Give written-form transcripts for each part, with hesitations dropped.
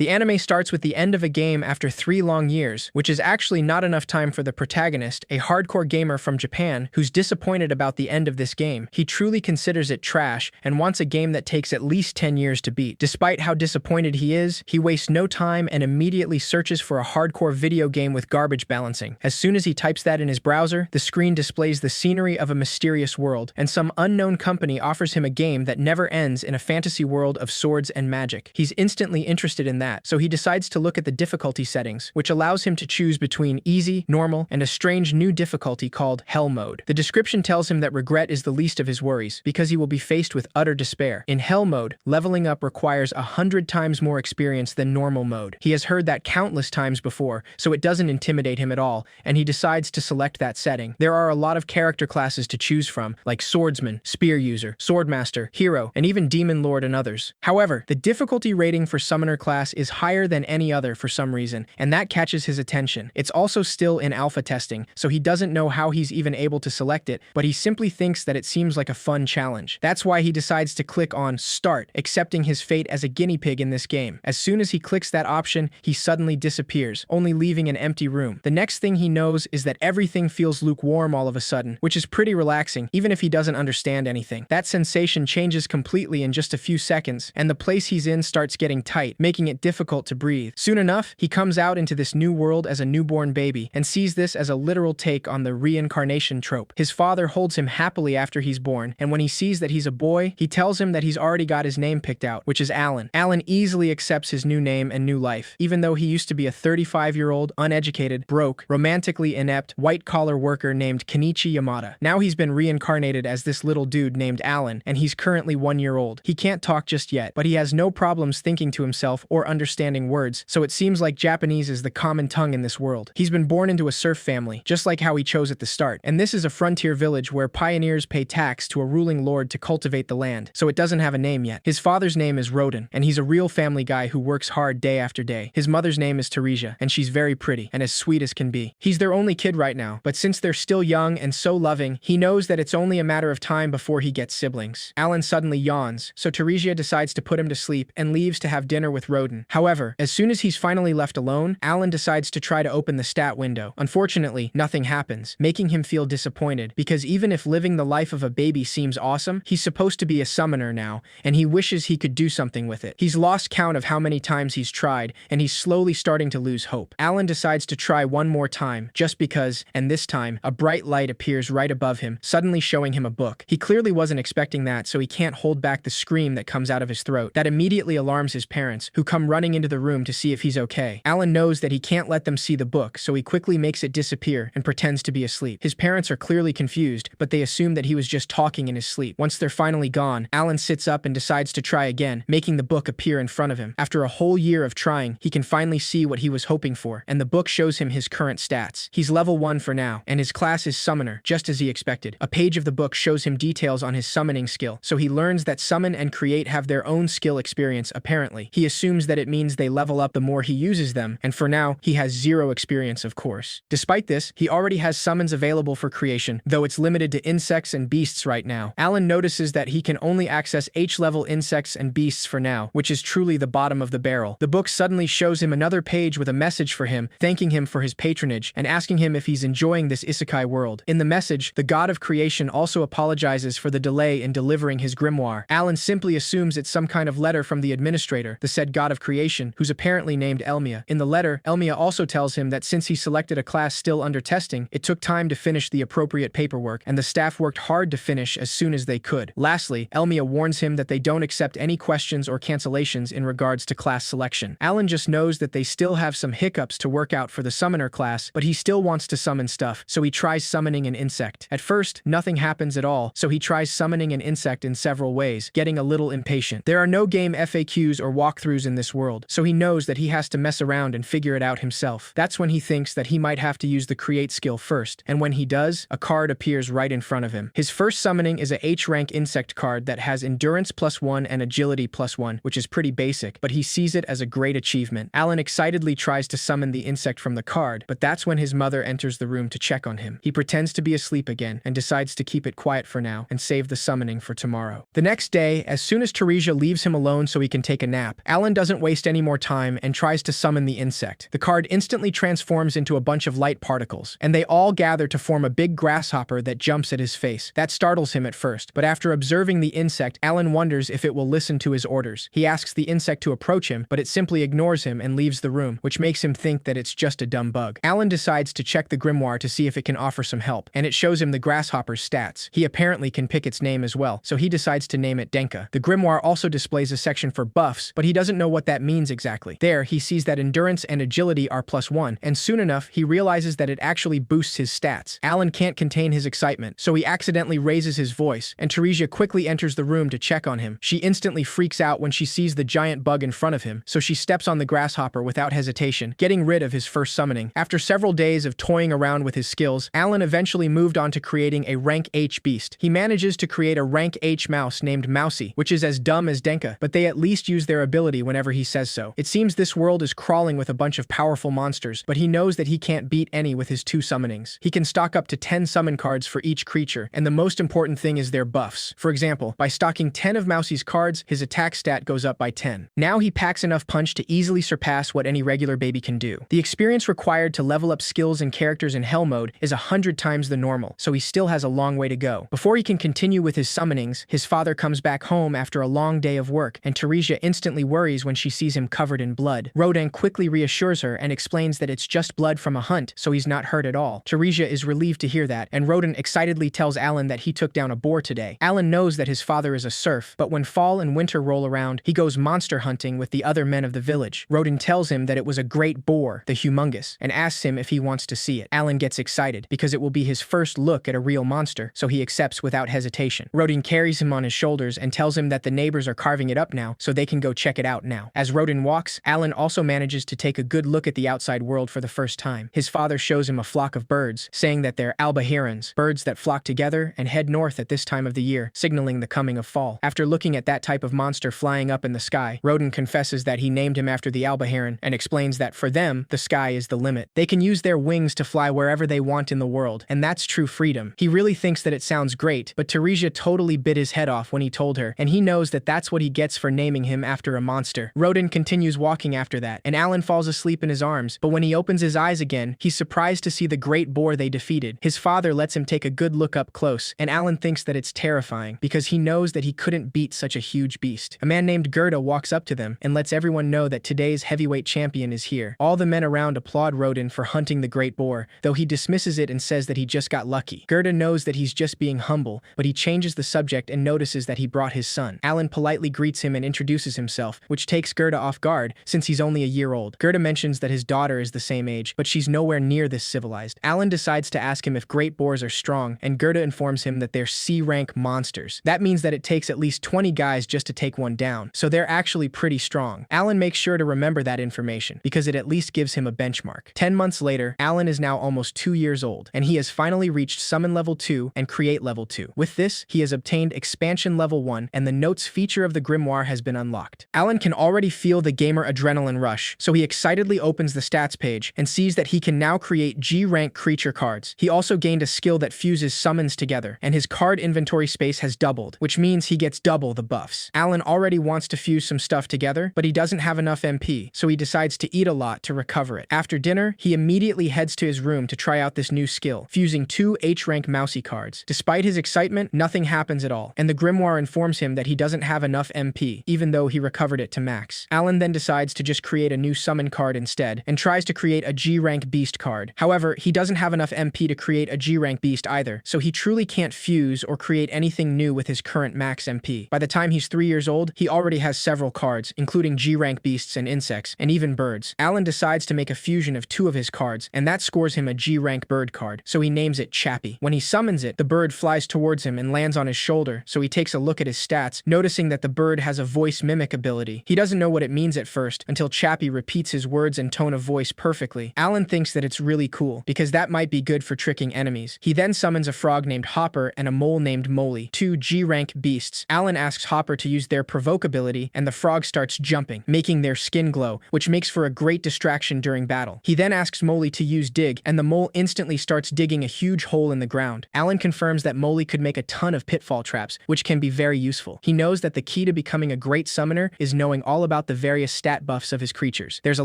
The anime starts with the end of a game after 3 long years, which is actually not enough time for the protagonist, a hardcore gamer from Japan, who's disappointed about the end of this game. He truly considers it trash and wants a game that takes at least 10 years to beat. Despite how disappointed he is, he wastes no time and immediately searches for a hardcore video game with garbage balancing. As soon as he types that in his browser, the screen displays the scenery of a mysterious world, and some unknown company offers him a game that never ends in a fantasy world of swords and magic. He's instantly interested in that, so he decides to look at the difficulty settings, which allows him to choose between easy, normal, and a strange new difficulty called Hell Mode. The description tells him that regret is the least of his worries, because he will be faced with utter despair. In Hell Mode, leveling up requires 100 times more experience than normal mode. He has heard that countless times before, so it doesn't intimidate him at all, and he decides to select that setting. There are a lot of character classes to choose from, like Swordsman, Spear User, Swordmaster, Hero, and even Demon Lord and others. However, the difficulty rating for Summoner class is higher than any other for some reason, and that catches his attention. It's also still in alpha testing, so he doesn't know how he's even able to select it, but he simply thinks that it seems like a fun challenge. That's why he decides to click on Start, accepting his fate as a guinea pig in this game. As soon as he clicks that option, he suddenly disappears, only leaving an empty room. The next thing he knows is that everything feels lukewarm all of a sudden, which is pretty relaxing, even if he doesn't understand anything. That sensation changes completely in just a few seconds, and the place he's in starts getting tight, making it difficult to breathe. Soon enough, he comes out into this new world as a newborn baby, and sees this as a literal take on the reincarnation trope. His father holds him happily after he's born, and when he sees that he's a boy, he tells him that he's already got his name picked out, which is Alan. Alan easily accepts his new name and new life, even though he used to be a 35-year-old, uneducated, broke, romantically inept, white-collar worker named Kenichi Yamada. Now he's been reincarnated as this little dude named Alan, and he's currently 1 year old. He can't talk just yet, but he has no problems thinking to himself or understanding words, so it seems like Japanese is the common tongue in this world. He's been born into a serf family, just like how he chose at the start, and this is a frontier village where pioneers pay tax to a ruling lord to cultivate the land, so it doesn't have a name yet. His father's name is Roden, and he's a real family guy who works hard day after day. His mother's name is Teresia, and she's very pretty and as sweet as can be. He's their only kid right now, but since they're still young and so loving, he knows that it's only a matter of time before he gets siblings. Alan suddenly yawns, so Teresia decides to put him to sleep and leaves to have dinner with Roden. However, as soon as he's finally left alone, Alan decides to try to open the stat window. Unfortunately, nothing happens, making him feel disappointed, because even if living the life of a baby seems awesome, he's supposed to be a summoner now, and he wishes he could do something with it. He's lost count of how many times he's tried, and he's slowly starting to lose hope. Alan decides to try one more time, just because, and this time, a bright light appears right above him, suddenly showing him a book. He clearly wasn't expecting that, so he can't hold back the scream that comes out of his throat. That immediately alarms his parents, who come running into the room to see if he's okay. Alan knows that he can't let them see the book, so he quickly makes it disappear and pretends to be asleep. His parents are clearly confused, but they assume that he was just talking in his sleep. Once they're finally gone, Alan sits up and decides to try again, making the book appear in front of him. After a whole year of trying, he can finally see what he was hoping for, and the book shows him his current stats. He's level 1 for now, and his class is Summoner, just as he expected. A page of the book shows him details on his summoning skill, so he learns that Summon and Create have their own skill experience, apparently. He assumes that it means they level up the more he uses them, and for now, he has 0 experience, of course. Despite this, he already has summons available for creation, though it's limited to insects and beasts right now. Alan notices that he can only access H-level insects and beasts for now, which is truly the bottom of the barrel. The book suddenly shows him another page with a message for him, thanking him for his patronage and asking him if he's enjoying this Isekai world. In the message, the god of creation also apologizes for the delay in delivering his grimoire. Alan simply assumes it's some kind of letter from the administrator, the said god of creation, who's apparently named Elmia. In the letter, Elmia also tells him that since he selected a class still under testing, it took time to finish the appropriate paperwork, and the staff worked hard to finish as soon as they could. Lastly, Elmia warns him that they don't accept any questions or cancellations in regards to class selection. Alan just knows that they still have some hiccups to work out for the summoner class, but he still wants to summon stuff, so he tries summoning an insect. At first, nothing happens at all, so he tries summoning an insect in several ways, getting a little impatient. There are no game FAQs or walkthroughs in this world, so he knows that he has to mess around and figure it out himself. That's when he thinks that he might have to use the Create skill first, and when he does, a card appears right in front of him. His first summoning is a H-rank insect card that has Endurance +1 and Agility +1, which is pretty basic, but he sees it as a great achievement. Alan excitedly tries to summon the insect from the card, but that's when his mother enters the room to check on him. He pretends to be asleep again and decides to keep it quiet for now and save the summoning for tomorrow. The next day, as soon as Teresia leaves him alone so he can take a nap, Alan doesn't wait waste any more time and tries to summon the insect. The card instantly transforms into a bunch of light particles, and they all gather to form a big grasshopper that jumps at his face. That startles him at first, but after observing the insect, Alan wonders if it will listen to his orders. He asks the insect to approach him, but it simply ignores him and leaves the room, which makes him think that it's just a dumb bug. Alan decides to check the grimoire to see if it can offer some help, and it shows him the grasshopper's stats. He apparently can pick its name as well, so he decides to name it Denka. The grimoire also displays a section for buffs, but he doesn't know what that means exactly. There, he sees that endurance and agility are +1, and soon enough, he realizes that it actually boosts his stats. Alan can't contain his excitement, so he accidentally raises his voice, and Teresia quickly enters the room to check on him. She instantly freaks out when she sees the giant bug in front of him, so she steps on the grasshopper without hesitation, getting rid of his first summoning. After several days of toying around with his skills, Alan eventually moved on to creating a rank H beast. He manages to create a rank H mouse named Mousy, which is as dumb as Denka, but they at least use their ability whenever he says so. It seems this world is crawling with a bunch of powerful monsters, but he knows that he can't beat any with his 2 summonings. He can stock up to 10 summon cards for each creature, and the most important thing is their buffs. For example, by stocking 10 of Mousy's cards, his attack stat goes up by 10. Now he packs enough punch to easily surpass what any regular baby can do. The experience required to level up skills and characters in Hell mode is 100 times the normal, so he still has a long way to go. Before he can continue with his summonings, his father comes back home after a long day of work, and Teresia instantly worries when she sees him covered in blood. Rodan quickly reassures her and explains that it's just blood from a hunt, so he's not hurt at all. Teresia is relieved to hear that, and Rodan excitedly tells Alan that he took down a boar today. Alan knows that his father is a serf, but when fall and winter roll around, he goes monster hunting with the other men of the village. Rodan tells him that it was a great boar, the humongous, and asks him if he wants to see it. Alan gets excited, because it will be his first look at a real monster, so he accepts without hesitation. Rodan carries him on his shoulders and tells him that the neighbors are carving it up now, so they can go check it out now. As Rodan walks, Alan also manages to take a good look at the outside world for the first time. His father shows him a flock of birds, saying that they're alba herons, birds that flock together and head north at this time of the year, signaling the coming of fall. After looking at that type of monster flying up in the sky, Rodan confesses that he named him after the alba heron and explains that for them, the sky is the limit. They can use their wings to fly wherever they want in the world, and that's true freedom. He really thinks that it sounds great, but Teresia totally bit his head off when he told her, and he knows that that's what he gets for naming him after a monster. Rodan continues walking after that, and Alan falls asleep in his arms, but when he opens his eyes again, he's surprised to see the great boar they defeated. His father lets him take a good look up close, and Alan thinks that it's terrifying, because he knows that he couldn't beat such a huge beast. A man named Gerda walks up to them and lets everyone know that today's heavyweight champion is here. All the men around applaud Rodan for hunting the great boar, though he dismisses it and says that he just got lucky. Gerda knows that he's just being humble, but he changes the subject and notices that he brought his son. Alan politely greets him and introduces himself, which takes Gerda off guard, since he's only a year old. Gerda mentions that his daughter is the same age, but she's nowhere near this civilized. Alan decides to ask him if great boars are strong, and Gerda informs him that they're C-rank monsters. That means that it takes at least 20 guys just to take one down, so they're actually pretty strong. Alan makes sure to remember that information, because it at least gives him a benchmark. 10 months later, Alan is now almost 2 years old, and he has finally reached Summon Level 2 and Create Level 2. With this, he has obtained Expansion Level 1, and the Notes feature of the grimoire has been unlocked. Alan can already feel the gamer adrenaline rush, so he excitedly opens the stats page and sees that he can now create G-rank creature cards. He also gained a skill that fuses summons together, and his card inventory space has doubled, which means he gets double the buffs. Alan already wants to fuse some stuff together, but he doesn't have enough MP, so he decides to eat a lot to recover it. After dinner, he immediately heads to his room to try out this new skill, fusing 2 H-rank Mousy cards. Despite his excitement, nothing happens at all, and the grimoire informs him that he doesn't have enough MP, even though he recovered it to max. Alan then decides to just create a new summon card instead, and tries to create a G-rank beast card. However, he doesn't have enough MP to create a G-rank beast either, so he truly can't fuse or create anything new with his current max MP. By the time he's 3 years old, he already has several cards, including G-rank beasts and insects, and even birds. Alan decides to make a fusion of 2 of his cards, and that scores him a G-rank bird card, so he names it Chappie. When he summons it, the bird flies towards him and lands on his shoulder, so he takes a look at his stats, noticing that the bird has a voice mimic ability. He doesn't know what it means at first, until Chappie repeats his words and tone of voice perfectly. Alan thinks that it's really cool, because that might be good for tricking enemies. He then summons a frog named Hopper and a mole named Molly, 2 G-rank beasts. Alan asks Hopper to use their provoke ability, and the frog starts jumping, making their skin glow, which makes for a great distraction during battle. He then asks Molly to use dig, and the mole instantly starts digging a huge hole in the ground. Alan confirms that Molly could make a ton of pitfall traps, which can be very useful. He knows that the key to becoming a great summoner is knowing all about the various stat buffs of his creatures. There's a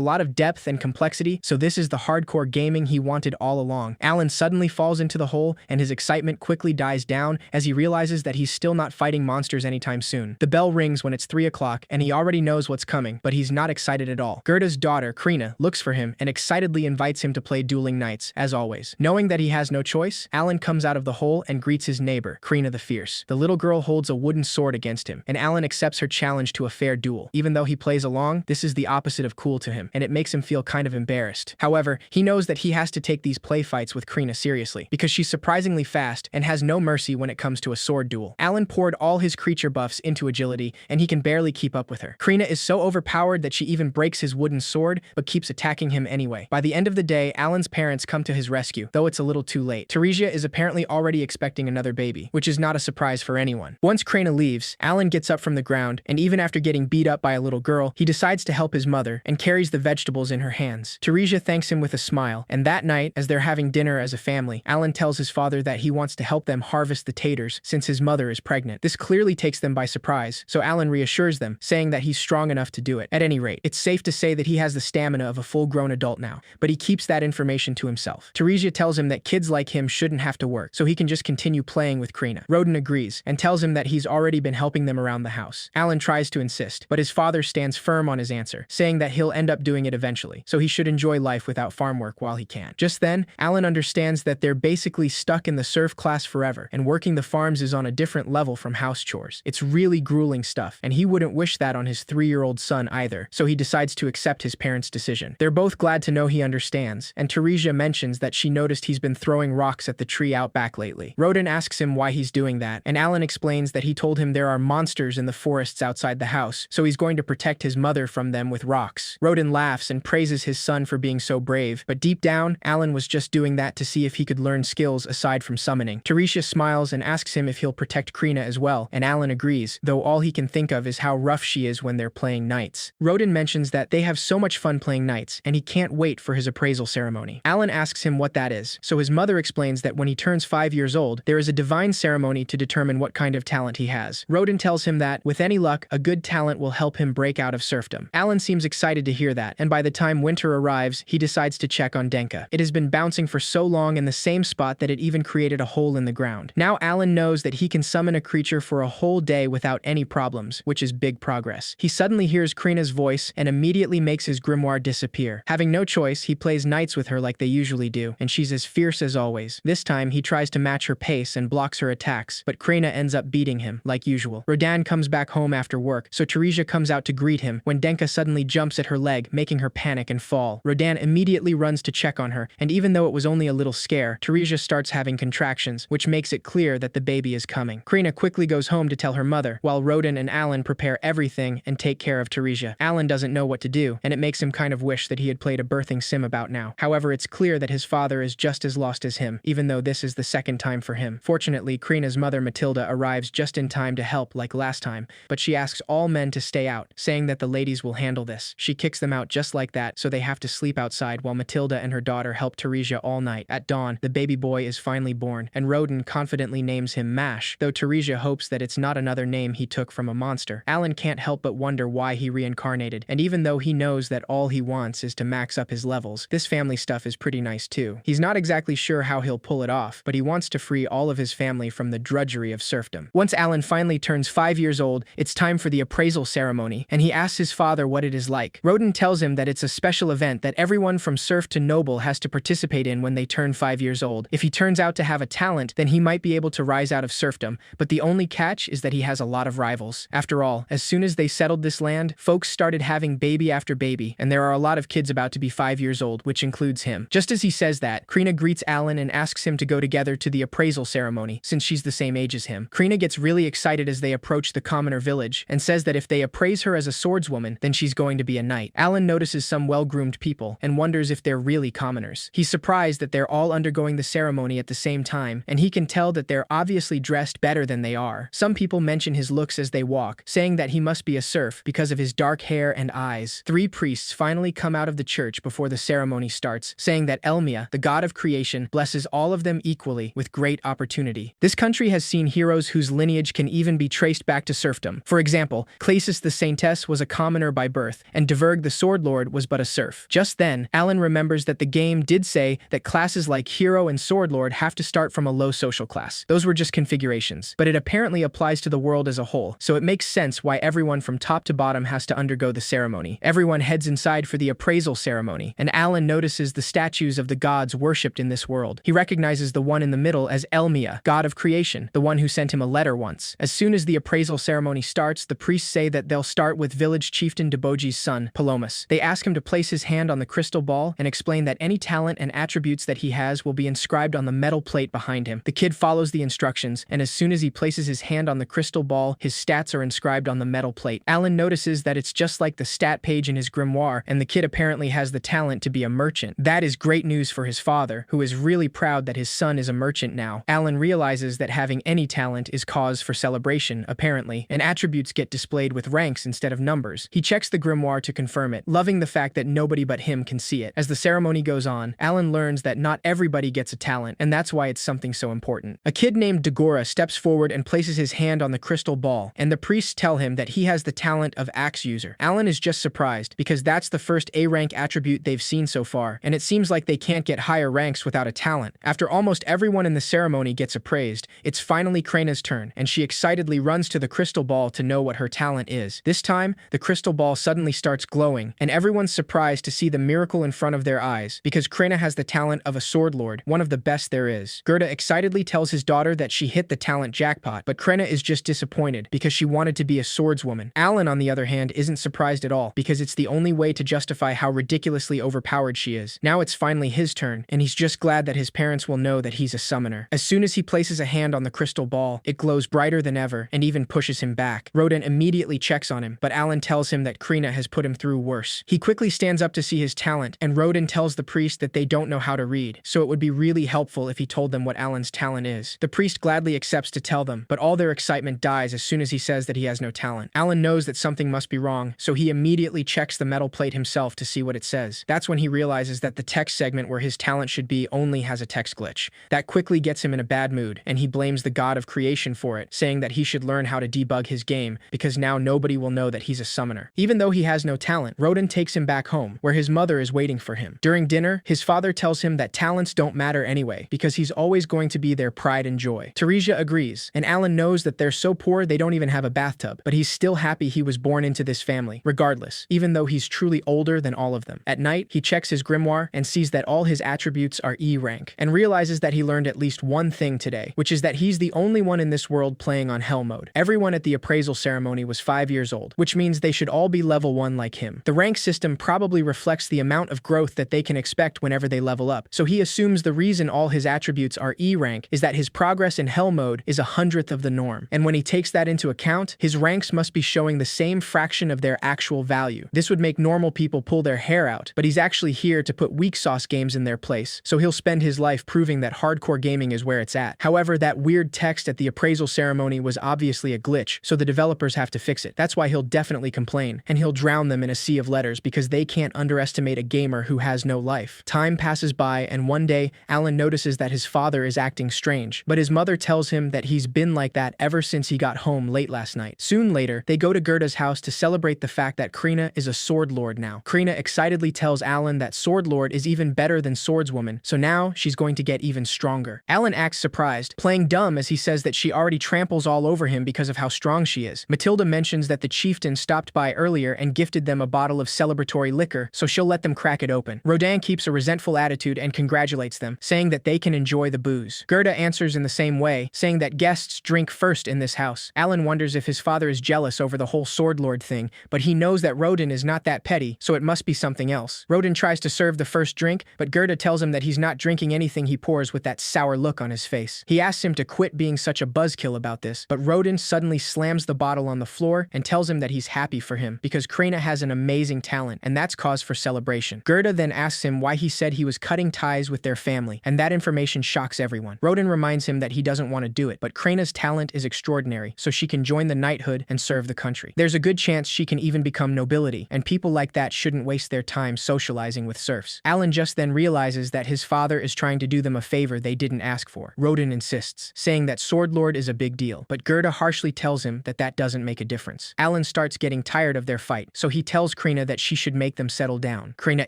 lot of depth and complexity, so this is the hardcore gaming he wanted all along. Alan suddenly falls into the hole, and his excitement quickly dies down as he realizes that he's still not fighting monsters anytime soon. The bell rings when it's 3 o'clock, and he already knows what's coming, but he's not excited at all. Gerda's daughter, Krina, looks for him and excitedly invites him to play Dueling Knights, as always. Knowing that he has no choice, Alan comes out of the hole and greets his neighbor, Krina the Fierce. The little girl holds a wooden sword against him, and Alan accepts her challenge to a fair duel. Even though he plays along, this is the opposite of cool to him, and it makes him feel kind of embarrassed. However, he knows that he has to take these play fights with Krina seriously, because she's surprisingly fast and has no mercy when it comes to a sword duel. Alan poured all his creature buffs into agility, and he can barely keep up with her. Krina is so overpowered that she even breaks his wooden sword, but keeps attacking him anyway. By the end of the day, Alan's parents come to his rescue, though it's a little too late. Teresia is apparently already expecting another baby, which is not a surprise for anyone. Once Krina leaves, Alan gets up from the ground, and even after getting beat up by a little girl, he decides to help his mother and carries the vegetables in her hands. Teresia thanks him with a smile, and that night, as they're having dinner as a family, Alan tells his father that he wants to help them harvest the taters since his mother is pregnant. This clearly takes them by surprise, so Alan reassures them, saying that he's strong enough to do it. At any rate, it's safe to say that he has the stamina of a full-grown adult now, but he keeps that information to himself. Teresia tells him that kids like him shouldn't have to work, so he can just continue playing with Krina. Roden agrees, and tells him that he's already been helping them around the house. Alan tries to insist, but his father stands firm on his answer, saying that he'll end up doing it eventually, so he should enjoy life without farm work while he can. Just then, Alan understands that they're basically stuck in the serf class forever, and working the farms is on a different level from house chores. It's really grueling stuff, and he wouldn't wish that on his 3-year-old son either, so he decides to accept his parents' decision. They're both glad to know he understands, and Teresia mentions that she noticed he's been throwing rocks at the tree out back lately. Roden asks him why he's doing that, and Alan explains that he told him there are monsters in the forests outside the house, so he's going to protect his mother from them with rocks. Roden laughs and praises his son for being so brave, but deep down, Alan was just doing that to see if he could learn skills aside from summoning. Teresia smiles and asks him if he'll protect Krina as well, and Alan agrees, though all he can think of is how rough she is when they're playing knights. Roden mentions that they have so much fun playing knights, and he can't wait for his appraisal ceremony. Alan asks him what that is, so his mother explains that when he turns 5 years old, there is a divine ceremony to determine what kind of talent he has. Roden tells him that, with any luck, a good talent will help him break out of serfdom. Alan seems excited to hear that, and by the time winter arrives, he decides to check on Denka. It has been bouncing for so long in the same spot that it even created a hole in the ground. Now Alan knows that he can summon a creature for a whole day without any problems, which is big progress. He suddenly hears Krina's voice and immediately makes his grimoire disappear. Having no choice, he plays knights with her like they usually do, and she's as fierce as always. This time, he tries to match her pace and blocks her attacks, but Krina ends up beating him, like usual. Rodan comes back home after work, so Teresia comes out to greet him when Denka suddenly jumps at her leg, making her panic and fall. Rodan immediately runs to check on her, and even though it was only a little scare, Teresia starts having contractions, which makes it clear that the baby is coming. Krina quickly goes home to tell her mother, while Rodan and Alan prepare everything and take care of Teresia. Alan doesn't know what to do, and it makes him kind of wish that he had played a birthing sim about now. However, it's clear that his father is just as lost as him, even though this is the second time for him. Fortunately, Krina's mother Matilda arrives just in time to help like last time, but she asks all men to stay out, saying that the ladies will handle this. She kicks them out just like that, so they have to sleep outside while Matilda and her daughter help Teresia all night. At dawn, the baby boy is finally born, and Roden confidently names him Mash, though Teresia hopes that it's not another name he took from a monster. Alan can't help but wonder why he reincarnated, and even though he knows that all he wants is to max up his levels, this family stuff is pretty nice too. He's not exactly sure how he'll pull it off, but he wants to free all of his family from the drudgery of serfdom. Once Alan finally turns 5 years old, it's time for the appraisal ceremony, and he asks his father what it is like. Roden tells him that it's a special event that everyone from serf to noble has to participate in when they turn 5 years old. If he turns out to have a talent, then he might be able to rise out of serfdom, but the only catch is that he has a lot of rivals. After all, as soon as they settled this land, folks started having baby after baby, and there are a lot of kids about to be 5 years old, which includes him. Just as he says that, Krina greets Alan and asks him to go together to the appraisal ceremony, since she's the same age as him. Krina gets really excited as they approach the commoner village, and says that if they appraise her as a swordswoman, then she's going to be a knight. Alan notices some well-groomed people, and wonders if they're really commoners. He's surprised that they're all undergoing the ceremony at the same time, and he can tell that they're obviously dressed better than they are. Some people mention his looks as they walk, saying that he must be a serf because of his dark hair and eyes. 3 priests finally come out of the church before the ceremony starts, saying that Elmia, the god of creation, blesses all of them equally with great opportunity. This country has seen heroes whose lineage can even be traced back to serfdom. For example, Clasis the Saintess Kless was a commoner by birth, and Diverg the Sword Lord was but a serf. Just then, Alan remembers that the game did say that classes like Hero and Sword Lord have to start from a low social class. Those were just configurations, but it apparently applies to the world as a whole, so it makes sense why everyone from top to bottom has to undergo the ceremony. Everyone heads inside for the appraisal ceremony, and Alan notices the statues of the gods worshipped in this world. He recognizes the one in the middle as Elmia, god of creation, the one who sent him a letter once. As soon as the appraisal ceremony starts, the priests say that they'll start with village chieftain Deboji's son, Palomas. They ask him to place his hand on the crystal ball and explain that any talent and attributes that he has will be inscribed on the metal plate behind him. The kid follows the instructions, and as soon as he places his hand on the crystal ball, his stats are inscribed on the metal plate. Alan notices that it's just like the stat page in his grimoire, and the kid apparently has the talent to be a merchant. That is great news for his father, who is really proud that his son is a merchant now. Alan realizes that having any talent is cause for celebration, apparently, and attributes get displayed with ranks instead of numbers. He checks the grimoire to confirm it, loving the fact that nobody but him can see it. As the ceremony goes on, Alan learns that not everybody gets a talent, and that's why it's something so important. A kid named Dagora steps forward and places his hand on the crystal ball, and the priests tell him that he has the talent of Axe User. Alan is just surprised, because that's the first A-rank attribute they've seen so far, and it seems like they can't get higher ranks without a talent. After almost everyone in the ceremony gets appraised, it's finally Krena's turn, and she excitedly runs to the crystal ball to know what her talent is. This time, the crystal ball suddenly starts glowing, and everyone's surprised to see the miracle in front of their eyes, because Krena has the talent of a sword lord, one of the best there is. Gerda excitedly tells his daughter that she hit the talent jackpot, but Krena is just disappointed, because she wanted to be a swordswoman. Alan, on the other hand, isn't surprised at all, because it's the only way to justify how ridiculously overpowered she is. Now it's finally his turn, and he's just glad that his parents will know that he's a summoner. As soon as he places a hand on the crystal ball, it glows brighter than ever, and even pushes him back. Rodin immediately checks on him, but Alan tells him that Krena has put him through worse. He quickly stands up to see his talent, and Rodin tells the priest that they don't know how to read, so it would be really helpful if he told them what Alan's talent is. The priest gladly accepts to tell them, but all their excitement dies as soon as he says that he has no talent. Alan knows that something must be wrong, so he immediately checks the metal plate himself to see what it says. That's when he realizes that the text segment where his talent should be only has a text glitch. That quickly gets him in a bad mood, and he blames the god of creation for it, saying that he should learn how to debug his game, because now nobody will know that he's a summoner. Even though he has no talent, Rodin takes him back home, where his mother is waiting for him. During dinner, his father tells him that talents don't matter anyway, because he's always going to be their pride and joy. Teresia agrees, and Alan knows that they're so poor they don't even have a bathtub, but he's still happy he was born into this family, regardless, even though he's truly older than all of them. At night, he checks his grimoire and sees that all his attributes are E rank, and realizes that he learned at least one thing today, which is that he's the only one in this world playing on Hell mode. Everyone at the appraisal ceremony was 5 years old, which means they should all be level 1 like him. The rank system probably reflects the amount of growth that they can expect whenever they level up, so he assumes the reason all his attributes are E rank is that his progress in Hell mode is 100th of the norm, and when he takes that into account, his ranks must be showing the same fraction of their actual value. This would make normal people pull their hair out, but he's actually here to put weak sauce games in their place, so he'll spend his life proving that hardcore gaming is where it's at. However, that weird text at the appraisal ceremony was obviously a glitch, so the developers have to fix it. That's why he'll definitely complain, and he'll drown them in a sea of letters because they can't underestimate a gamer who has no life. Time passes by, and one day, Alan notices that his father is acting strange, but his mother tells him that he's been like that ever since he got home late last night. Soon later, they go to Gerda's house to celebrate the fact that Krena is a sword lord now. Krena excitedly tells Alan that sword lord is even better than swordswoman, so now she's going to get even stronger. Alan acts surprised, playing dumb as he says that she already tramples all over him because of how strong she is. Matilda mentions that the chieftain stopped by earlier and gifted them a bottle of celebratory liquor, so she'll let them crack it open. Rodin keeps a resentful attitude and congratulates them, saying that they can enjoy the booze. Gerda answers in the same way, saying that guests drink first in this house. Alan wonders if his father is jealous over the whole sword lord thing, but he knows that Rodin is not that petty, so it must be something else. Rodin tries to serve the first drink, but Gerda tells him that he's not drinking anything he pours with that sour look on his face. He asks him to quit being such a buzzkill about this, but Rodin suddenly slams the bottle on the floor and tells him that he's happy for him, because Krena has an amazing talent, and that's cause for celebration. Gerda then asks him why he said he was cutting ties with their family, and that information shocks everyone. Rodin reminds him that he doesn't want to do it, but Krena's talent is extraordinary, so she can join the knighthood and serve the country. There's a good chance she can even become nobility, and people like that shouldn't waste their time socializing with serfs. Alan just then realizes that his father is trying to do them a favor they didn't ask for. Rodin insists, saying that sword lord is a big deal, but Gerda harshly tells him that that doesn't make a difference. Alan starts starts getting tired of their fight, so he tells Krina that she should make them settle down. Krina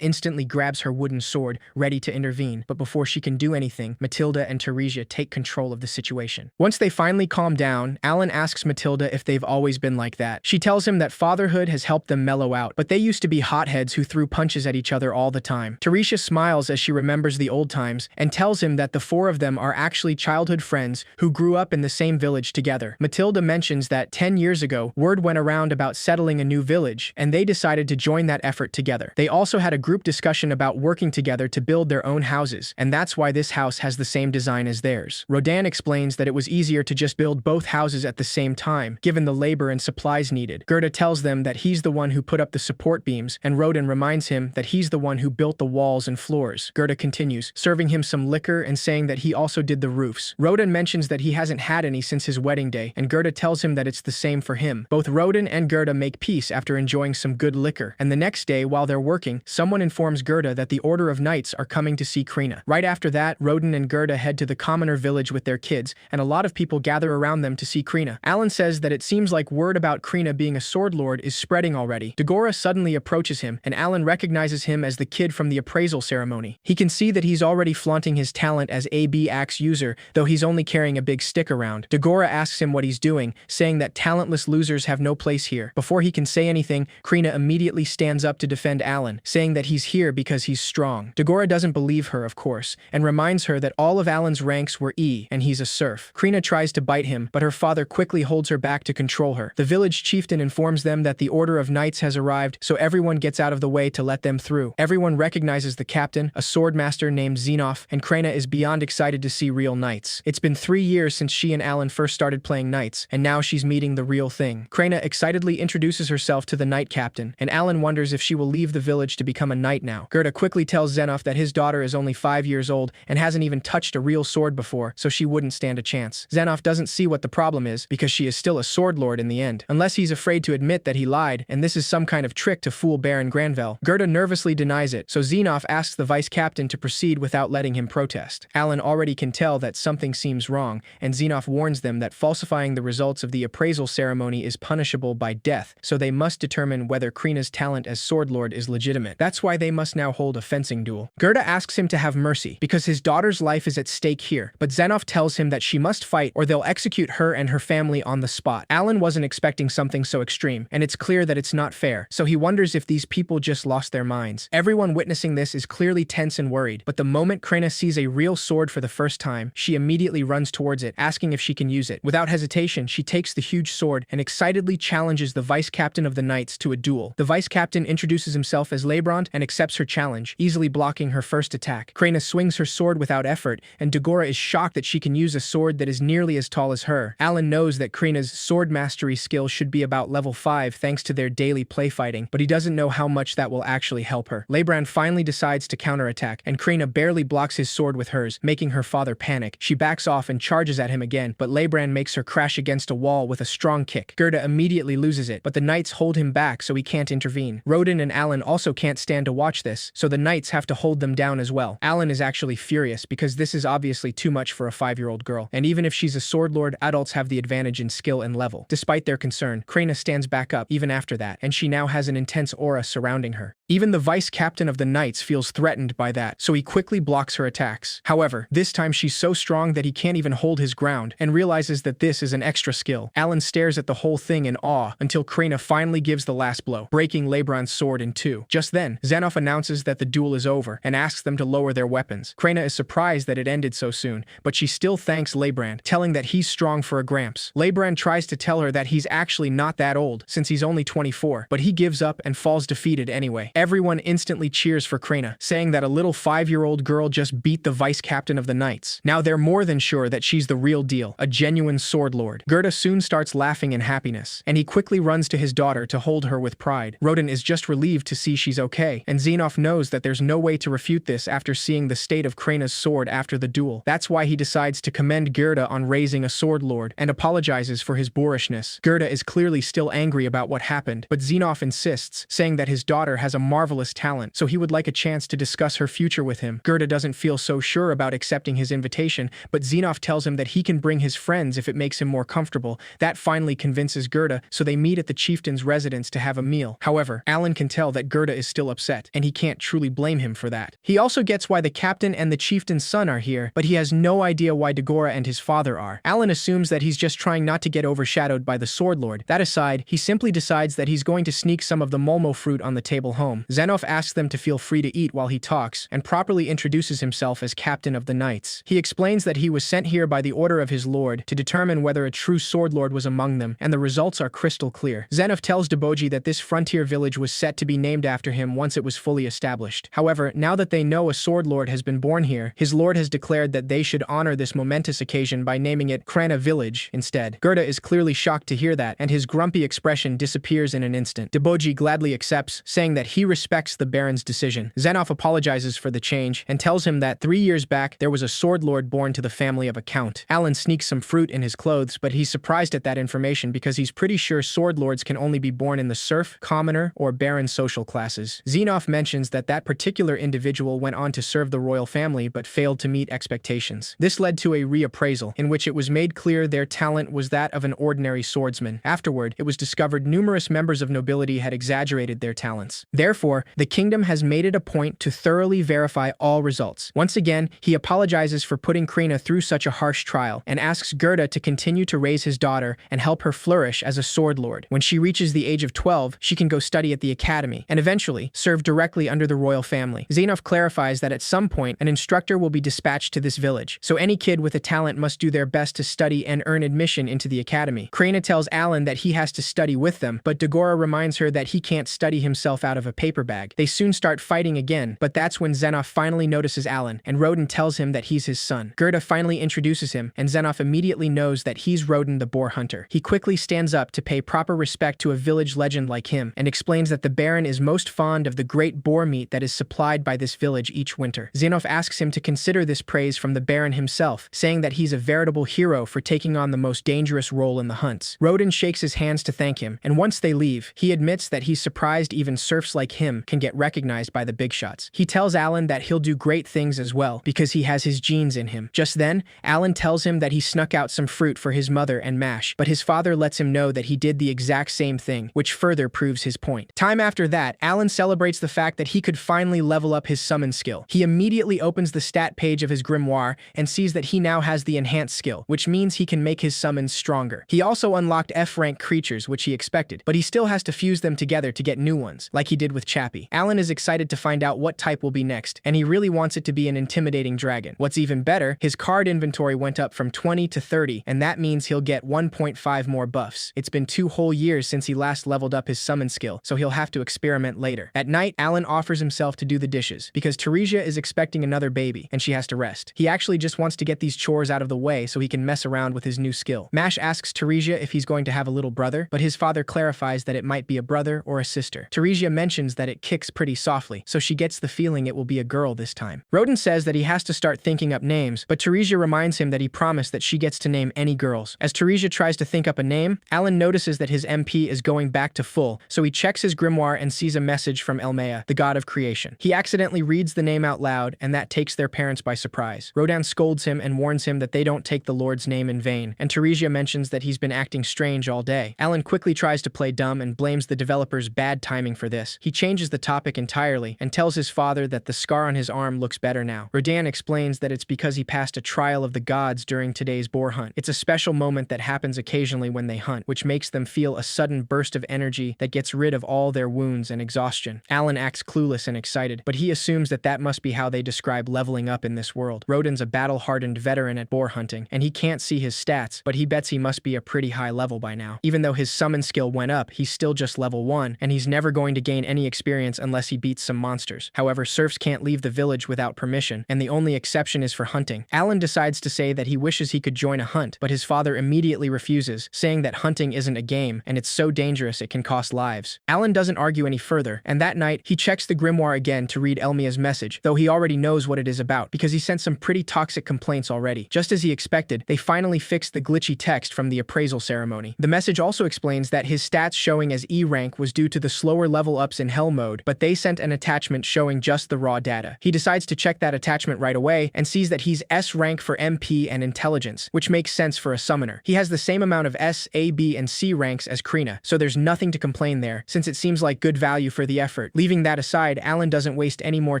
instantly grabs her wooden sword, ready to intervene, but before she can do anything, Matilda and Teresia take control of the situation. Once they finally calm down, Alan asks Matilda if they've always been like that. She tells him that fatherhood has helped them mellow out, but they used to be hotheads who threw punches at each other all the time. Teresia smiles as she remembers the old times and tells him that the four of them are actually childhood friends who grew up in the same village together. Matilda mentions that 10 years ago, word went around about settling a new village, and they decided to join that effort together. They also had a group discussion about working together to build their own houses, and that's why this house has the same design as theirs. Rodan explains that it was easier to just build both houses at the same time, given the labor and supplies needed. Gerda tells them that he's the one who put up the support beams, and Rodan reminds him that he's the one who built the walls and floors. Gerda continues, serving him some liquor and saying that he also did the roofs. Rodan mentions that he hasn't had any since his wedding day, and Gerda tells him that it's the same for him. Both Rodan and Gerda make peace after enjoying some good liquor, and the next day, while they're working, someone informs Gerda that the Order of Knights are coming to see Krina. Right after that, Rodan and Gerda head to the commoner village with their kids, and a lot of people gather around them to see Krina. Alan says that it seems like word about Krina being a sword lord is spreading already. Dagora suddenly approaches him, and Alan recognizes him as the kid from the appraisal ceremony. He can see that he's already flaunting his talent as AB axe user, though he's only carrying a big stick around. Dagora asks him what he's doing, saying that talentless losers have no place here. Before he can say anything, Krina immediately stands up to defend Alan, saying that he's here because he's strong. Dagora doesn't believe her, of course, and reminds her that all of Alan's ranks were E, and he's a serf. Krina tries to bite him, but her father quickly holds her back to control her. The village chieftain informs them that the Order of Knights has arrived, so everyone gets out of the way to let them through. Everyone recognizes the captain, a swordmaster named Xenoph, and Krina is beyond excited to see real knights. It's been 3 years since she and Alan first started playing knights, and now she's meeting the real thing. Krina excitedly introduces herself to the knight captain, and Alan wonders if she will leave the village to become a knight now. Gerda quickly tells Xenoph that his daughter is only 5 years old and hasn't even touched a real sword before, so she wouldn't stand a chance. Xenoph doesn't see what the problem is, because she is still a sword lord in the end, unless he's afraid to admit that he lied, and this is some kind of trick to fool Baron Granville. Gerda nervously denies it, so Xenoph asks the vice captain to proceed without letting him protest. Alan already can tell that something seems wrong, and Xenoph warns them that falsifying the results of the appraisal ceremony is punishable by death, so they must determine whether Krina's talent as sword lord is legitimate. That's why they must now hold a fencing duel. Gerda asks him to have mercy, because his daughter's life is at stake here, but Xenoph tells him that she must fight or they'll execute her and her family on the spot. Alan wasn't expecting something so extreme, and it's clear that it's not fair, so he wonders if these people just lost their minds. Everyone witnessing this is clearly tense and worried, but the moment Krina sees a real sword for the first time, she immediately runs towards it, asking if she can use it. Without hesitation, she takes the huge sword and excitedly challenges the vice captain of the knights to a duel. The vice captain introduces himself as Lebrant and accepts her challenge, easily blocking her first attack. Krina swings her sword without effort, and Dagora is shocked that she can use a sword that is nearly as tall as her. Alan knows that Krina's sword mastery skill should be about level 5 thanks to their daily play fighting, but he doesn't know how much that will actually help her. Lebrant finally decides to counterattack, and Krina barely blocks his sword with hers, making her father panic. She backs off and charges at him again, but Lebrant makes her crash against a wall with a strong kick. Gerda immediately loses it, but the knights hold him back so he can't intervene. Rodan and Alan also can't stand to watch this, so the knights have to hold them down as well. Alan is actually furious because this is obviously too much for a 5-year-old girl, and even if she's a sword lord, adults have the advantage in skill and level. Despite their concern, Krina stands back up even after that, and she now has an intense aura surrounding her. Even the vice captain of the knights feels threatened by that, so he quickly blocks her attacks. However, this time she's so strong that he can't even hold his ground, and realizes that this is an extra skill. Alan stares at the whole thing in awe until Krina finally gives the last blow, breaking Lebrant's sword in two. Just then, Xenoph announces that the duel is over and asks them to lower their weapons. Krina is surprised that it ended so soon, but she still thanks Lebrant, telling that he's strong for a gramps. Lebrant tries to tell her that he's actually not that old, since he's only 24, but he gives up and falls defeated anyway. Everyone instantly cheers for Krina, saying that a little 5-year-old girl just beat the vice captain of the knights. Now they're more than sure that she's the real deal, a genuine sword lord. Gerda soon starts laughing in happiness, and he quickly runs to his daughter to hold her with pride. Rodan is just relieved to see she's okay, and Xenoph knows that there's no way to refute this after seeing the state of Krina's sword after the duel. That's why he decides to commend Gerda on raising a sword lord, and apologizes for his boorishness. Gerda is clearly still angry about what happened, but Xenoph insists, saying that his daughter has a marvelous talent, so he would like a chance to discuss her future with him. Gerda doesn't feel so sure about accepting his invitation, but Xenoph tells him that he can bring his friends if it makes him more comfortable. That finally convinces Gerda, so they meet at the chieftain's residence to have a meal. However, Alan can tell that Gerda is still upset, and he can't truly blame him for that. He also gets why the captain and the chieftain's son are here, but he has no idea why Dagora and his father are. Alan assumes that he's just trying not to get overshadowed by the Sword Lord. That aside, he simply decides that he's going to sneak some of the Molmo fruit on the table home. Xenoph asks them to feel free to eat while he talks, and properly introduces himself as captain of the knights. He explains that he was sent here by the order of his lord to determine whether a true sword lord was among them, and the results are crystal clear. Xenoph tells Deboji that this frontier village was set to be named after him once it was fully established. However, now that they know a sword lord has been born here, his lord has declared that they should honor this momentous occasion by naming it Krana Village instead. Gerda is clearly shocked to hear that, and his grumpy expression disappears in an instant. Deboji gladly accepts, saying that he respects the Baron's decision. Xenoph apologizes for the change, and tells him that 3 years back there was a sword lord born to the family of a count. Alan sneaks some fruit in his clothes, but he's surprised at that information because he's pretty sure sword lords can only be born in the serf, commoner, or baron social classes. Xenoph mentions that that particular individual went on to serve the royal family but failed to meet expectations. This led to a reappraisal, in which it was made clear their talent was that of an ordinary swordsman. Afterward, it was discovered numerous members of nobility had exaggerated their talents. Therefore, the kingdom has made it a point to thoroughly verify all results. Once again, he apologizes for putting Krina through such a harsh trial, and asks Gerda to continue to raise his daughter and help her flourish as a sword lord. When she reaches the age of 12, she can go study at the academy, and eventually serve directly under the royal family. Xenoph clarifies that at some point, an instructor will be dispatched to this village, so any kid with a talent must do their best to study and earn admission into the academy. Krina tells Alan that he has to study with them, but Dagora reminds her that he can't study himself out of a paper bag. They soon start fighting again, but that's when Xenoph finally notices Alan, and Roden tells him that he's his son. Gerda finally introduces him, and Xenoph immediately knows that he's Roden the boar hunter. He quickly stands up to pay proper respect to a village legend like him, and explains that the Baron is most fond of the great boar meat that is supplied by this village each winter. Xenoph asks him to consider this praise from the Baron himself, saying that he's a veritable hero for taking on the most dangerous role in the hunts. Roden shakes his hands to thank him, and once they leave, he admits that he's surprised even serfs like him can get recognized by the big shots. He tells Alan that he'll do great things as well, because he has his genes in him. Just then, Alan tells him that he snuck out some fruit for his mother and Mash, but his father lets him know that he did the exact same thing, which further proves his point. Time after that, Alan celebrates the fact that he could finally level up his summon skill. He immediately opens the stat page of his grimoire and sees that he now has the enhanced skill, which means he can make his summons stronger. He also unlocked F-rank creatures, which he expected, but he still has to fuse them together to get new ones, like he did with Chappie. Alan is excited to find out what type will be next, and he really wants it to be an intimidating dragon. What's even better, his card inventory went up from 20 to 30, and that means he'll get 1.5 more buffs. It's been 2 whole years since he last leveled up his summon skill, so he'll have to experiment later. At night, Alan offers himself to do the dishes, because Teresia is expecting another baby, and she has to rest. He actually just wants to get these chores out of the way so he can mess around with his new skill. Mash asks Teresia if he's going to have a little brother, but his father clarifies that it might be a brother or a sister. Teresia mentions that it kicks pretty softly, so she gets the feeling it will be a girl this time. Roden says that he has to start thinking up names, but Teresia reminds him that he promised that she gets to name any girls. As Teresia tries to think up a name, Alan notices that his MP is going back to full, so he checks his grimoire and sees a message from Elmea, the god of creation. He accidentally reads the name out loud, and that takes their parents by surprise. Rodan scolds him and warns him that they don't take the Lord's name in vain, and Teresia mentions that he's been acting strange all day. Alan quickly tries to play dumb and blames the developers' bad timing for this. He changes the topic entirely and tells his father that the scar on his arm looks better now. Rodan explains that it's because he passed a trial of the gods during today's boar hunt. It's a special moment that happens occasionally when they hunt, which makes them feel a sudden burst of energy that gets rid of all their wounds and exhaustion. Alan acts clueless and excited, but he assumes that that must be how they describe leveling up in this world. Roden's a battle-hardened veteran at boar hunting, and he can't see his stats, but he bets he must be a pretty high level by now. Even though his summon skill went up, he's still just level 1, and he's never going to gain any experience unless he beats some monsters. However, serfs can't leave the village without permission, and the only exception is for hunting. Alan decides to say that he wishes he could join a hunt, but his father immediately refuses, saying that hunting isn't a game, and it's so dangerous it can cost lives. Alan doesn't argue any further, and that night, he checks the grimoire again to read Elmia's message, though he already knows what it is about, because he sent some pretty toxic complaints already. Just as he expected, they finally fixed the glitchy text from the appraisal ceremony. The message also explains that his stats showing as E rank was due to the slower level ups in hell mode, but they sent an attachment showing just the raw data. He decides to check that attachment right away and sees that he's S rank for MP and intelligence, which makes sense for a summoner. He has the same amount of S, A, B, and C ranks as Krina, so there's nothing to complain there, since it seems like good value for the effort. Leaving that aside, Alan doesn't waste any more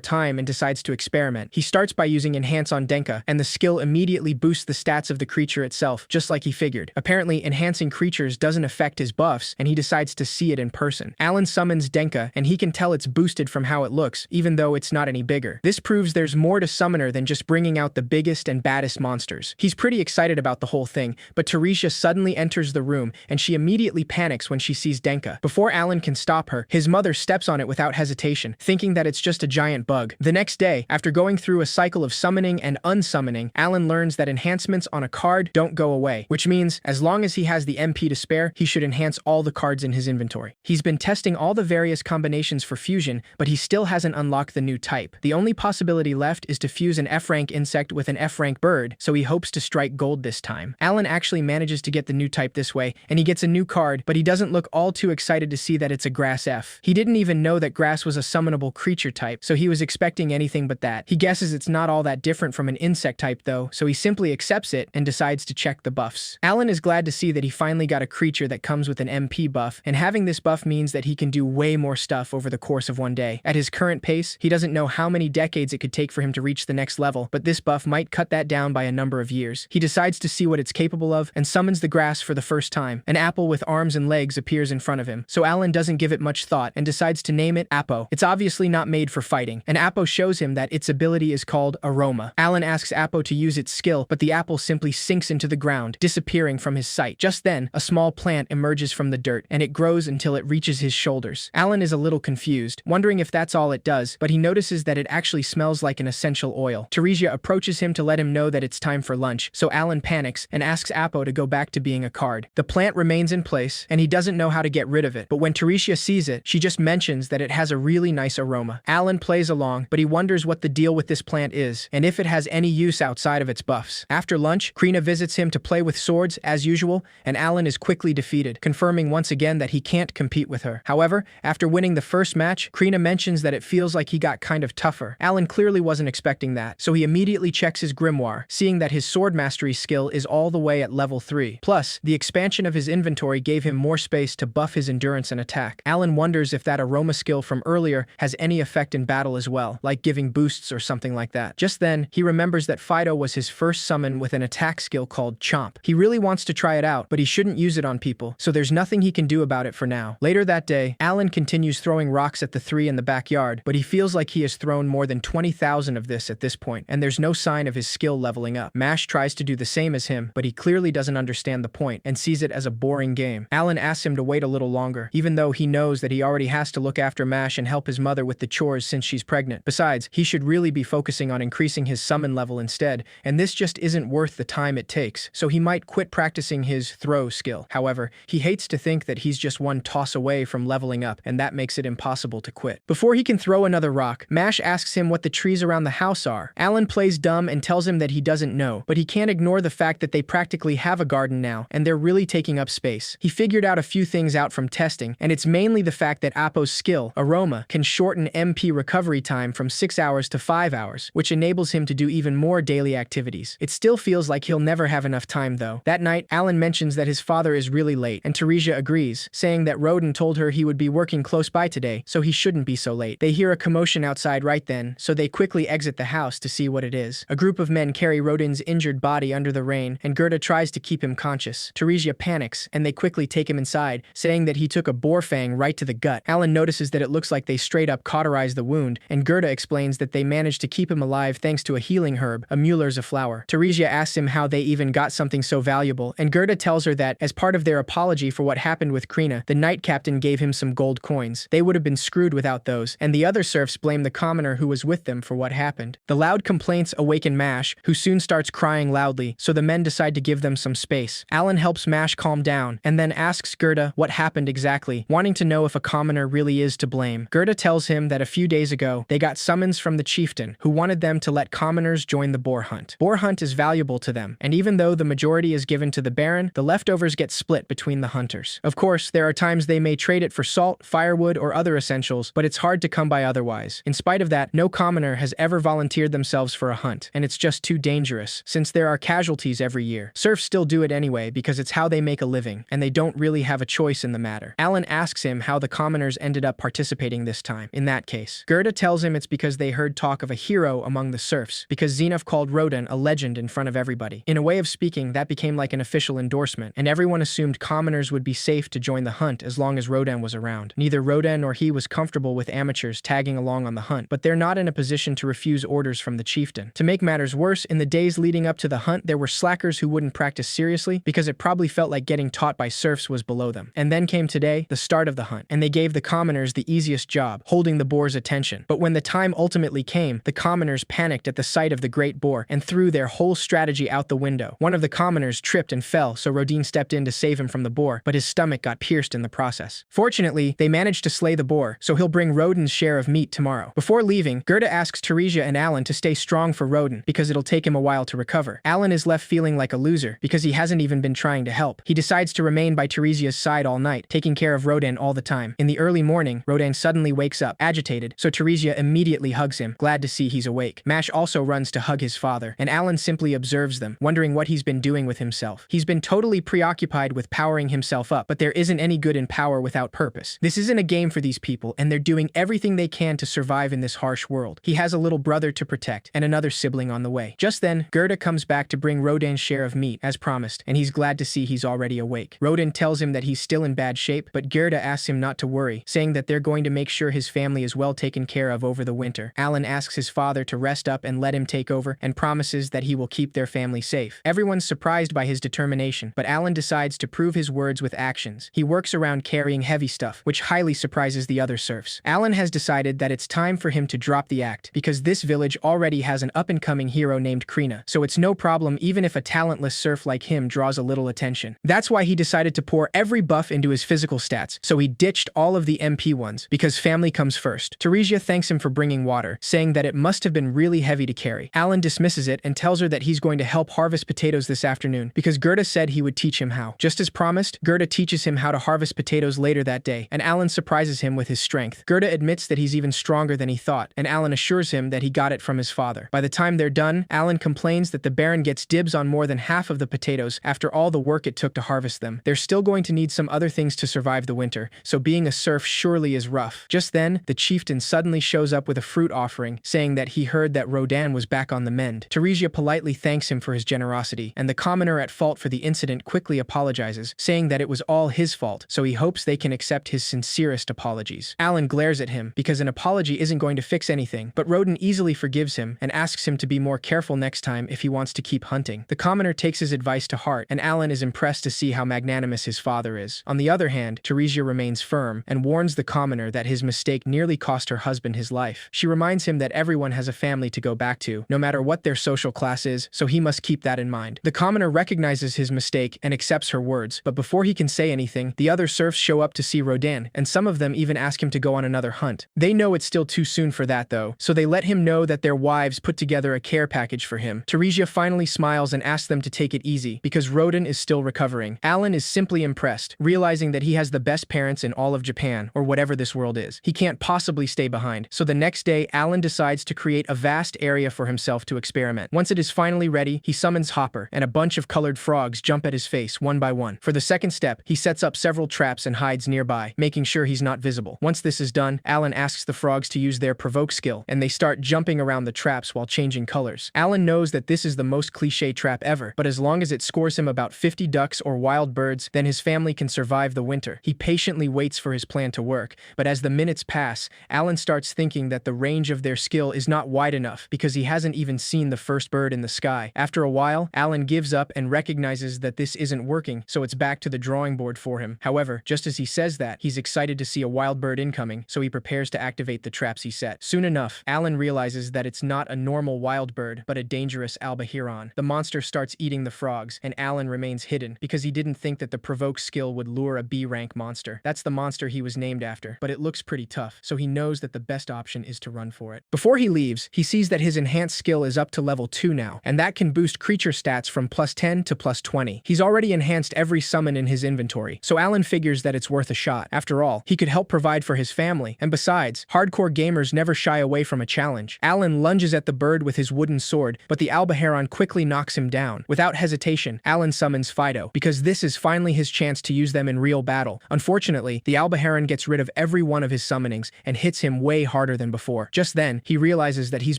time and decides to experiment. He starts by using Enhance on Denka, and the skill immediately boosts the stats of the creature itself, just like he figured. Apparently, enhancing creatures doesn't affect his buffs, and he decides to see it in person. Alan summons Denka, and he can tell it's boosted from how it looks, even though it's not any bigger. This proves there's more to Summoner than just bringing out the biggest and baddest monsters. He's pretty excited about the whole thing, but Teresia suddenly enters the room, and she immediately panics when she sees Denka. Before Alan can stop her, his mother steps on it without hesitation, thinking that it's just a giant bug. The next day, after going through a cycle of summoning and unsummoning, Alan learns that enhancements on a card don't go away, which means as long as he has the MP to spare, he should enhance all the cards in his inventory. He's been testing all the various combinations for fusion, but he still hasn't unlocked the new type. The only possibility left is to fuse an F-rank insect with an F-rank bird, so he hopes to strike gold this time. Alan actually manages to get the new type this way, and he gets a new card, but he doesn't look all too excited to see that it's a grass F. He didn't even know that grass was a summonable creature type, so he was expecting anything but that. He guesses it's not all that different from an insect type though, so he simply accepts it and decides to check the buffs. Alan is glad to see that he finally got a creature that comes with an MP buff, and having this buff means that he can do way more stuff over the course of one day. At his current pace, he doesn't know how many decades it could take for him to reach the next level, but this buff might cut that down by a number of years. He decides to see what it's capable of and summons the grass for the first time. An apple with arms and legs appears in front of him, so Alan doesn't give it much thought and decides to name it Appo. It's obviously not made for fighting, and Appo shows him that its ability is called Aroma. Alan asks Appo to use its skill, but the apple simply sinks into the ground, disappearing from his sight. Just then, a small plant emerges from the dirt, and it grows until it reaches his shoulders. Alan is a little confused, wondering if that's all it does, but he notices that it actually smells like an essential oil. Teresia approaches him to let him know that it's time for lunch, so Alan panics and asks Appo to go back to being a card. The plant remains in place, and he doesn't know how to get rid of it, but when Teresia sees it, she just mentions that it has a really nice aroma. Alan plays along, but he wonders what the deal with this plant is, and if it has any use outside of its buffs. After lunch, Krina visits him to play with swords, as usual, and Alan is quickly defeated, confirming once again that he can't compete with her. However, after winning the first match, Krina mentions that it feels like he got kind of tougher. Alan clearly wasn't expecting that, so he immediately checks his grimoire, seeing that his sword mastery skill is all the way at level 3. Plus, the expansion of his inventory gave him more space to buff his endurance and attack. Alan wonders if that aroma skill from earlier has any effect in battle as well, like giving boosts or something like that. Just then, he remembers that Fido was his first summon with an attack skill called Chomp. He really wants to try it out, but he shouldn't use it on people, so there's nothing he can do about it for now. Later that day, Alan continues throwing rocks at the three in the backyard, but he feels like he has thrown more than 20,000 of this at this point, and there's no sign of his skill leveling up. Mash tries to do the same as him, but he clearly doesn't understand the point and sees it as a boring game. Alan asks him to wait a little longer, even though he knows that he already has to look after Mash and help his mother with the chores since she's pregnant. Besides, he should really be focusing on increasing his summon level instead, and this just isn't worth the time it takes, so he might quit practicing his throw skill. However, he hates to think that he's just one toss away from leveling up, and that makes it impossible to quit. Before he can throw another rock, Mash asks him what the trees around the house are. Alan plays dumb and tells him that he doesn't know, but he can't ignore the fact that they practically have a garden now, and they're really taking up space. He figured out a few things out from testing, and it's mainly the fact that Appo's skill, Aroma, can shorten MP recovery time from 6 hours to 5 hours, which enables him to do even more daily activities. It still feels like he'll never have enough time though. That night, Alan mentions that his father is really late, and Teresia agrees, saying that Roden told her he would be working close by today, so he shouldn't be so late. They hear a commotion outside right then, so they quickly exit the house to see what it is. A group of men carry Roden's injured body under the rain, and Gerda tries to keep him conscious. Teresia panics, and they quickly take him inside, saying that he took a boar fang right to the gut. Alan notices that it looks like they straight up cauterized the wound, and Gerda explains that they managed to keep him alive thanks to a healing herb, a Mueller's flower. Teresia asks him how they even got something so valuable, and Gerda tells her that, as part of their apology for what happened with Krina, the knight captain gave him some gold coins. They would have been screwed without those, and the other serfs blame the commoner who was with them for what happened. The loud complaints awaken Mash, who soon starts crying loudly, so the men decide to give them some space. Alan helps Mash calm down, and then asks Gerda what happened exactly, wanting to know if a commoner really is to blame. Gerda tells him that a few days ago, they got summons from the chieftain, who wanted them to let commoners join the boar hunt. Boar hunt is valuable to them, and even though the majority is given to the baron, the leftovers get split between the hunters. Of course, there are times they may trade it for salt, firewood, or or other essentials, but it's hard to come by otherwise. In spite of that, no commoner has ever volunteered themselves for a hunt, and it's just too dangerous, since there are casualties every year. Serfs still do it anyway because it's how they make a living, and they don't really have a choice in the matter. Alan asks him how the commoners ended up participating this time. In that case, Gerda tells him it's because they heard talk of a hero among the serfs, because Zenith called Rodan a legend in front of everybody. In a way of speaking, that became like an official endorsement, and everyone assumed commoners would be safe to join the hunt as long as Rodan was around. Neither Rodan nor he was comfortable with amateurs tagging along on the hunt, but they're not in a position to refuse orders from the chieftain. To make matters worse, in the days leading up to the hunt, there were slackers who wouldn't practice seriously because it probably felt like getting taught by serfs was below them. And then came today, the start of the hunt, and they gave the commoners the easiest job, holding the boar's attention. But when the time ultimately came, the commoners panicked at the sight of the great boar and threw their whole strategy out the window. One of the commoners tripped and fell, so Rodin stepped in to save him from the boar, but his stomach got pierced in the process. Fortunately, they managed to slay the boar, so he'll bring Rodin's share of meat tomorrow. Before leaving, Gerda asks Teresia and Alan to stay strong for Rodin because it'll take him a while to recover. Alan is left feeling like a loser because he hasn't even been trying to help. He decides to remain by Teresia's side all night, taking care of Rodin all the time. In the early morning, Rodin suddenly wakes up, agitated, so Teresia immediately hugs him, glad to see he's awake. Mash also runs to hug his father, and Alan simply observes them, wondering what he's been doing with himself. He's been totally preoccupied with powering himself up, but there isn't any good in power without purpose. This isn't a game for these people, and they're doing everything they can to survive in this harsh world. He has a little brother to protect, and another sibling on the way. Just then, Gerda comes back to bring Rodin's share of meat, as promised, and he's glad to see he's already awake. Rodin tells him that he's still in bad shape, but Gerda asks him not to worry, saying that they're going to make sure his family is well taken care of over the winter. Alan asks his father to rest up and let him take over, and promises that he will keep their family safe. Everyone's surprised by his determination, but Alan decides to prove his words with actions. He works around carrying heavy stuff, which highly surprises the other serfs. Alan has decided that it's time for him to drop the act, because this village already has an up-and-coming hero named Krina, so it's no problem even if a talentless serf like him draws a little attention. That's why he decided to pour every buff into his physical stats, so he ditched all of the MP ones, because family comes first. Teresia thanks him for bringing water, saying that it must have been really heavy to carry. Alan dismisses it and tells her that he's going to help harvest potatoes this afternoon, because Gerda said he would teach him how. Just as promised, Gerda teaches him how to harvest potatoes later that day, and Alan surprises him with his strength. Gerda admits that he's even stronger than he thought, and Alan assures him that he got it from his father. By the time they're done, Alan complains that the Baron gets dibs on more than half of the potatoes after all the work it took to harvest them. They're still going to need some other things to survive the winter, so being a serf surely is rough. Just then, the chieftain suddenly shows up with a fruit offering, saying that he heard that Rodin was back on the mend. Teresia politely thanks him for his generosity, and the commoner at fault for the incident quickly apologizes, saying that it was all his fault, so he hopes they can accept his sincerest apologies. Alan glares at him, because an apology isn't going to fix anything, but Rodin easily forgives him and asks him to be more careful next time if he wants to keep hunting. The commoner takes his advice to heart, and Alan is impressed to see how magnanimous his father is. On the other hand, Teresia remains firm and warns the commoner that his mistake nearly cost her husband his life. She reminds him that everyone has a family to go back to, no matter what their social class is, so he must keep that in mind. The commoner recognizes his mistake and accepts her words, but before he can say anything, the other serfs show up to see Rodin, and some of them even ask him to go on another hunt. They know it's still too soon for that though, so they let him know that their wives put together a care package for him. Teresia finally smiles and asks them to take it easy, because Rodin is still recovering. Alan is simply impressed, realizing that he has the best parents in all of Japan, or whatever this world is. He can't possibly stay behind, so the next day, Alan decides to create a vast area for himself to experiment. Once it is finally ready, he summons Hopper, and a bunch of colored frogs jump at his face one by one. For the second step, he sets up several traps and hides nearby, making sure he's not visible. Once this is done, Alan asks the frogs to use their provoke skill, and they start jumping around the traps while changing colors. Alan knows that this is the most cliché trap ever, but as long as it scores him about 50 ducks or wild birds, then his family can survive the winter. He patiently waits for his plan to work, but as the minutes pass, Alan starts thinking that the range of their skill is not wide enough because he hasn't even seen the first bird in the sky. After a while, Alan gives up and recognizes that this isn't working, so it's back to the drawing board for him. However, just as he says that, he's excited to see a wild bird incoming, so he prepares to activate the traps he set. Soon enough, Alan realizes that it's not a normal wild bird, but a dangerous albahiron. The monster starts eating the frogs, and Alan remains hidden because he didn't think that the provoke skill would lure a B-rank monster. That's the monster he was named after, but it looks pretty tough, so he knows that the best option is to run for it. Before he leaves, he sees that his enhanced skill is up to level 2 now, and that can boost creature stats from +10 to +20. He's already enhanced every summon in his inventory, so Alan figures that it's worth a shot. After all, he could could help provide for his family, and besides, hardcore gamers never shy away from a challenge. Alan lunges at the bird with his wooden sword, but the Albaheron quickly knocks him down. Without hesitation, Alan summons Fido, because this is finally his chance to use them in real battle. Unfortunately, the Albaheron gets rid of every one of his summonings and hits him way harder than before. Just then, he realizes that he's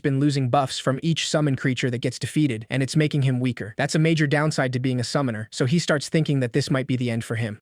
been losing buffs from each summon creature that gets defeated, and it's making him weaker. That's a major downside to being a summoner, so he starts thinking that this might be the end for him.